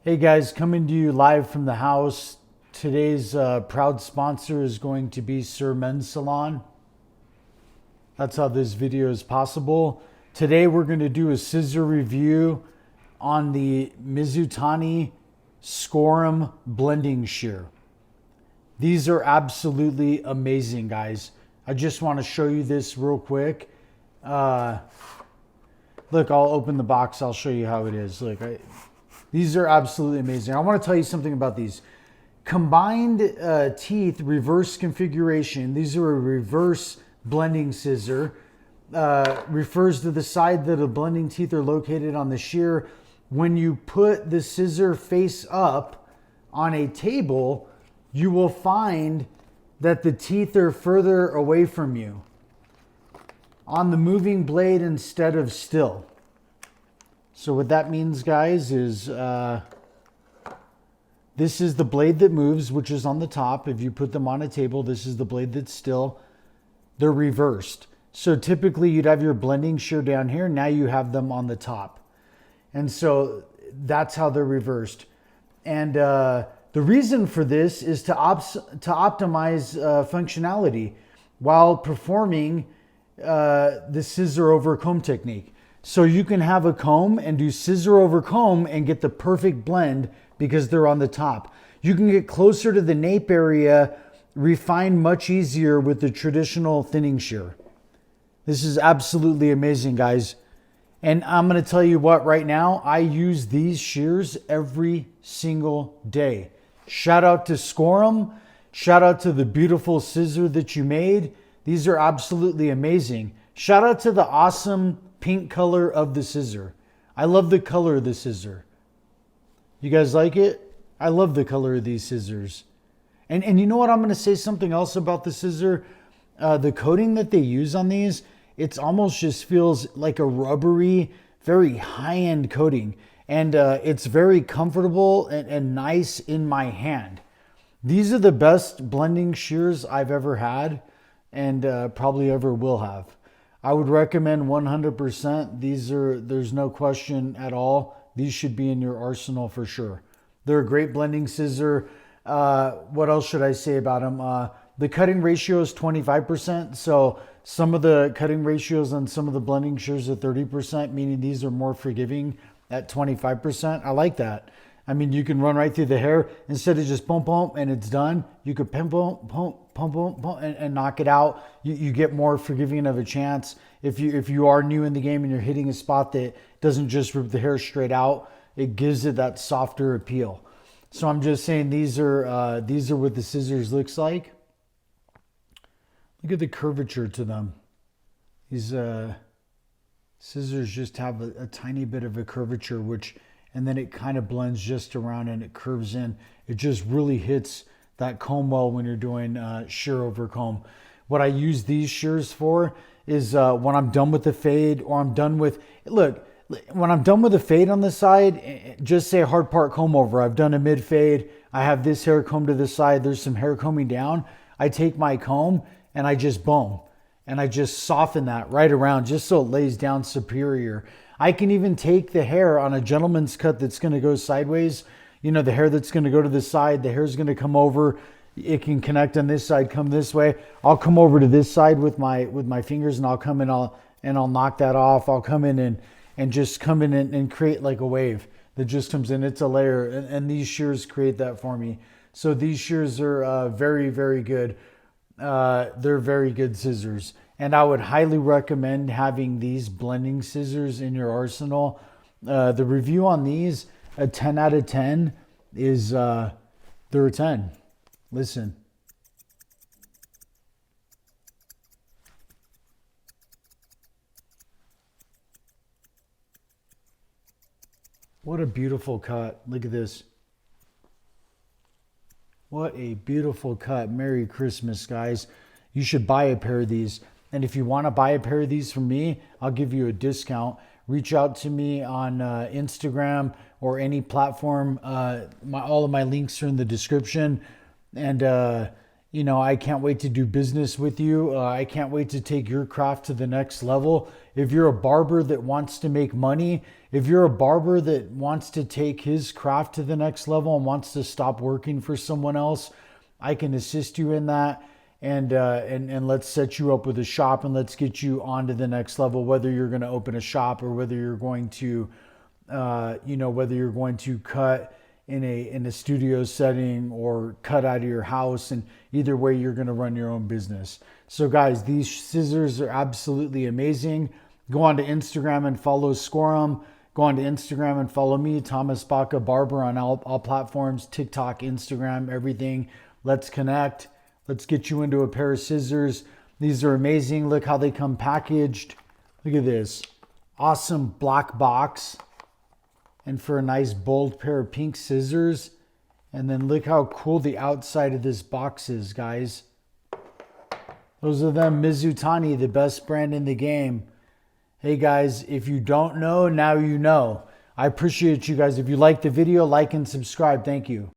Hey guys, coming to you live from the house. Today's proud sponsor is going to be Sir Men's Salon. That's how this video is possible. Today we're going to do a scissor review on the Mizutani Schorem blending shear. These are absolutely amazing, guys. I just want to show you this real quick. Look, I'll open the box. I'll show you how it is. Look, these are absolutely amazing. I want to tell you something about these. Combined teeth reverse configuration. These are a reverse blending scissor. Refers to the side that the blending teeth are located on the shear. When you put the scissor face up on a table, you will find that the teeth are further away from you on the moving blade instead of still. So what that means, guys, is this is the blade that moves, which is on the top. If you put them on a table, this is the blade that's still. They're reversed. So typically you'd have your blending shear down here. Now you have them on the top. And so that's how they're reversed. And the reason for this is to optimize functionality while performing the scissor over comb technique. So you can have a comb and do scissor over comb and get the perfect blend because they're on the top. You can get closer to the nape area, refine much easier with the traditional thinning shear. This is absolutely amazing, guys. And I'm going to tell you what, right now, I use these shears every single day. Shout out to Schorem. Shout out to the beautiful scissor that you made. These are absolutely amazing. Shout out to the awesome pink color of the scissor. I love the color of the scissor. You guys like it? I love the color of these scissors. And you know what? I'm going to say something else about the scissor. The coating that they use on these, it's almost just feels like a rubbery, very high-end coating. And it's very comfortable and nice in my hand. These are the best blending shears I've ever had and probably ever will have. I would recommend 100%. There's no question at all. These should be in your arsenal for sure. They're a great blending scissor. What else should I say about them? The cutting ratio is 25%. So some of the cutting ratios on some of the blending shears are 30%, meaning these are more forgiving at 25%. I like that. I mean, you can run right through the hair instead of just pump, pump, and it's done. You could pump, pump, pump, pump, pump, pump and knock it out. You get more forgiving of a chance. If you are new in the game and you're hitting a spot that doesn't just rip the hair straight out, it gives it that softer appeal. So I'm just saying these are what the scissors looks like. Look at the curvature to them. These scissors just have a tiny bit of a curvature, and then it kind of blends just around and it curves in. It just really hits that comb well when you're doing shear over comb. What I use these shears for is when I'm done with the fade or I'm done with, look, when I'm done with the fade on the side, just say hard part comb over. I've done a mid fade. I have this hair comb to the side. There's some hair combing down. I take my comb and I just boom. And I just soften that right around just so it lays down superior. I can even take the hair on a gentleman's cut that's going to go sideways. You know, the hair that's going to go to the side, the hair is going to come over. It can connect on this side, come this way. I'll come over to this side with my fingers and I'll come in I'll knock that off. I'll come in and just come in and create like a wave that just comes in. It's a layer and these shears create that for me. So these shears are very, very good. They're very good scissors. And I would highly recommend having these blending scissors in your arsenal. The review on these, a 10 out of 10 is, they're a 10. Listen. What a beautiful cut. Look at this. What a beautiful cut. Merry Christmas, guys. You should buy a pair of these. And if you want to buy a pair of these from me, I'll give you a discount. Reach out to me on Instagram or any platform. All of my links are in the description. And you know, I can't wait to do business with you. I can't wait to take your craft to the next level. If you're a barber that wants to make money, if you're a barber that wants to take his craft to the next level and wants to stop working for someone else, I can assist you in that. And let's set you up with a shop and let's get you on to the next level, whether you're going to open a shop or whether you're going to, whether you're going to cut in a studio setting or cut out of your house. And either way, you're going to run your own business. So guys, these scissors are absolutely amazing. Go on to Instagram and follow Schorem. Go on to Instagram and follow me, Thomas Baca Barber, on all platforms, TikTok, Instagram, everything. Let's connect. Let's get you into a pair of scissors. These are amazing. Look how they come packaged. Look at this. Awesome black box. And for a nice bold pair of pink scissors. And then look how cool the outside of this box is, guys. Those are them, Mizutani, the best brand in the game. Hey guys, if you don't know, now you know. I appreciate you guys. If you like the video, like and subscribe. Thank you.